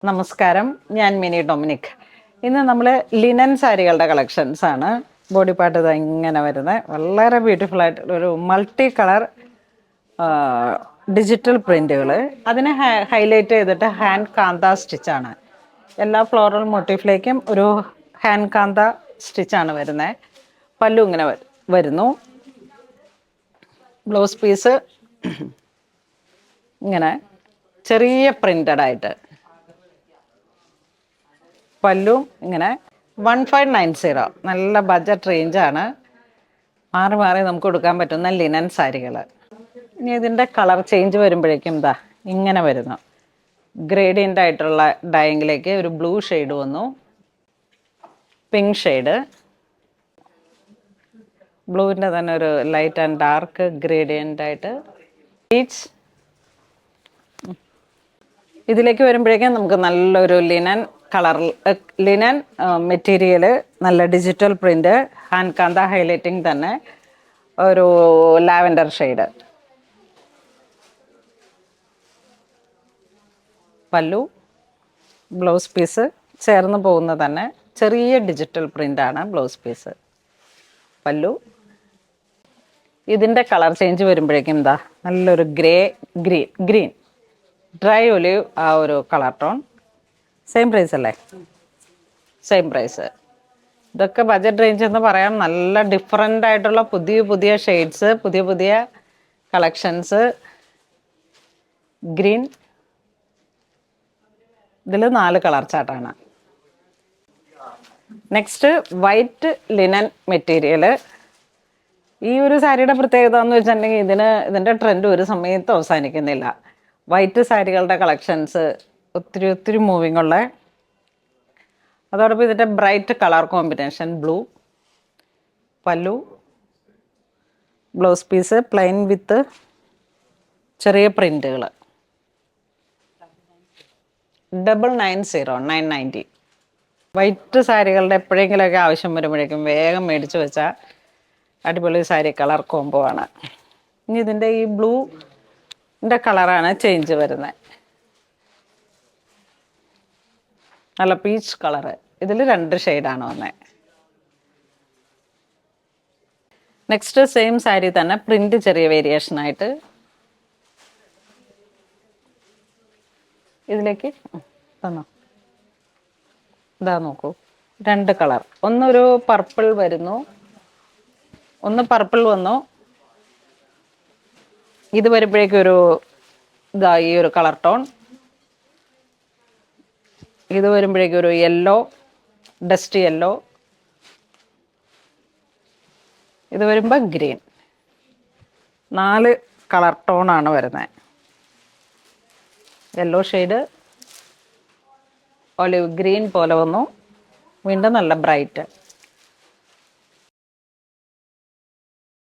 നമസ്കാരം, ഞാൻ mini Dominic. ഇന്ന് നമ്മൾ ലിനൻ സാരികളുടെ കളക്ഷൻസ് ആണ്. ബോഡി പാർട്ട് ഇത് ഇങ്ങനെ വരുന്നത് വളരെ ബ്യൂട്ടിഫുൾ ആയിട്ടുള്ള ഒരു മൾട്ടി കളർ ഡിജിറ്റൽ പ്രിന്റുകൾ. അതിനെ ഹൈലൈറ്റ് ചെയ്തിട്ട് ഹാൻഡ് കാന്ത സ്റ്റിച്ചാണ്. എല്ലാ ഫ്ലോറൽ മോട്ടീഫിലേക്കും ഒരു ഹാൻഡ് കാന്ത സ്റ്റിച്ചാണ് വരുന്നത്. പല്ലു ഇങ്ങനെ വരുന്നു. ബ്ലൗസ് പീസ് ഇങ്ങനെ ചെറിയ പ്രിന്റഡ് ആയിട്ട്, പല്ലു ഇങ്ങനെ 1590. നല്ല ബഡ്ജറ്റ് റേഞ്ചാണ്. മാറി മാറി നമുക്ക് കൊടുക്കാൻ പറ്റുന്ന ലിനൻ സാരികൾ. ഇനി ഇതിൻ്റെ കളർ ചേഞ്ച് വരുമ്പോഴേക്കും ഇതാ ഇങ്ങനെ വരുന്നു. ഗ്രേഡിയൻ്റ് ആയിട്ടുള്ള ഡൈയിങ്ങിലേക്ക് ഒരു ബ്ലൂ ഷെയ്ഡ് വന്നു, പിങ്ക് ഷെയ്ഡ്, ബ്ലൂവിൻ്റെ തന്നെ ഒരു ലൈറ്റ് ആൻഡ് ഡാർക്ക് ഗ്രേഡിയൻ്റ് ആയിട്ട് പീച്ച്. ഇതിലേക്ക് വരുമ്പോഴേക്കും നമുക്ക് നല്ലൊരു ലിനൻ ലിനൻ മെറ്റീരിയൽ, നല്ല ഡിജിറ്റൽ പ്രിൻ്റ്, ഹാൻഡ് കാന്ത ഹൈലൈറ്റിംഗ് തന്നെ ഒരു ലാവൻഡർ ഷെയ്ഡ്. പല്ലു, ബ്ലൗസ് പീസ് ചേർന്ന് പോകുന്ന തന്നെ ചെറിയ ഡിജിറ്റൽ പ്രിൻ്റാണ് ബ്ലൗസ് പീസ്. പല്ലു. ഇതിൻ്റെ കളർ ചേഞ്ച് വരുമ്പോഴേക്കും എന്താ നല്ലൊരു ഗ്രീൻ ഡ്രൈ ഒലിവ്, ആ ഒരു കളർ ടോൺ. സെയിം പ്രൈസ് അല്ലേ? Same price. ഇതൊക്കെ ബഡ്ജറ്റ് റേഞ്ച് എന്ന് പറയാം. നല്ല ഡിഫറെൻ്റ് ആയിട്ടുള്ള പുതിയ ഷെയ്ഡ്സ്, പുതിയ കളക്ഷൻസ്. ഗ്രീൻ, ഇതിൽ 4 കളർ ചാർട്ടാണ്. Next white linen material. ഈ ഒരു സാരിയുടെ പ്രത്യേകത എന്ന് വെച്ചിട്ടുണ്ടെങ്കിൽ ഇതിൻ്റെ ട്രെൻഡ് ഒരു സമയത്ത് അവസാനിക്കുന്നില്ല. വൈറ്റ് സാരികളുടെ കളക്ഷൻസ് ഒത്തിരി മൂവിങ് ഉള്ള. അതോടൊപ്പം ഇതിൻ്റെ ബ്രൈറ്റ് കളർ കോമ്പിനേഷൻ ബ്ലൂ. പല്ലു, ബ്ലൗസ് പീസ് പ്ലെയിൻ വിത്ത് ചെറിയ പ്രിൻറ്റുകൾ. 990. വൈറ്റ് സാരികളുടെ എപ്പോഴെങ്കിലുമൊക്കെ ആവശ്യം വരുമ്പോഴേക്കും വേഗം മേടിച്ച് വെച്ചാൽ അടിപൊളി സാരി കളർ കോംബോ ആണ്. ഇനി ഇതിൻ്റെ ഈ ബ്ലൂൻ്റെ കളറാണ് ചേഞ്ച് വരുന്നത്. നല്ല പീച്ച് കളറ്. ഇതിൽ 2 ഷെയ്ഡാണ് വന്നത്. നെക്സ്റ്റ് സെയിം സാരി തന്നെ പ്രിന്റ് ചെറിയ വേരിയേഷനായിട്ട് ഇതിലേക്ക് തന്നോ. ഇതാ നോക്കൂ, 2 കളർ. ഒന്നൊരു പർപ്പിൾ വരുന്നു, ഒന്ന് പർപ്പിൾ വന്നു. ഇത് വരുമ്പോഴേക്കും ഇതാ ഈ ഒരു കളർ ടോൺ. ഇത് വരുമ്പോഴേക്കും ഒരു യെല്ലോ, ഡസ്റ്റ് യെല്ലോ. ഇത് വരുമ്പോൾ ഗ്രീൻ. 4 കളർ ടോണാണ് വരുന്നത്. യെല്ലോ ഷെയ്ഡ്, ഒലിവ് ഗ്രീൻ പോലെ വന്നു, വീണ്ടും നല്ല ബ്രൈറ്റ്.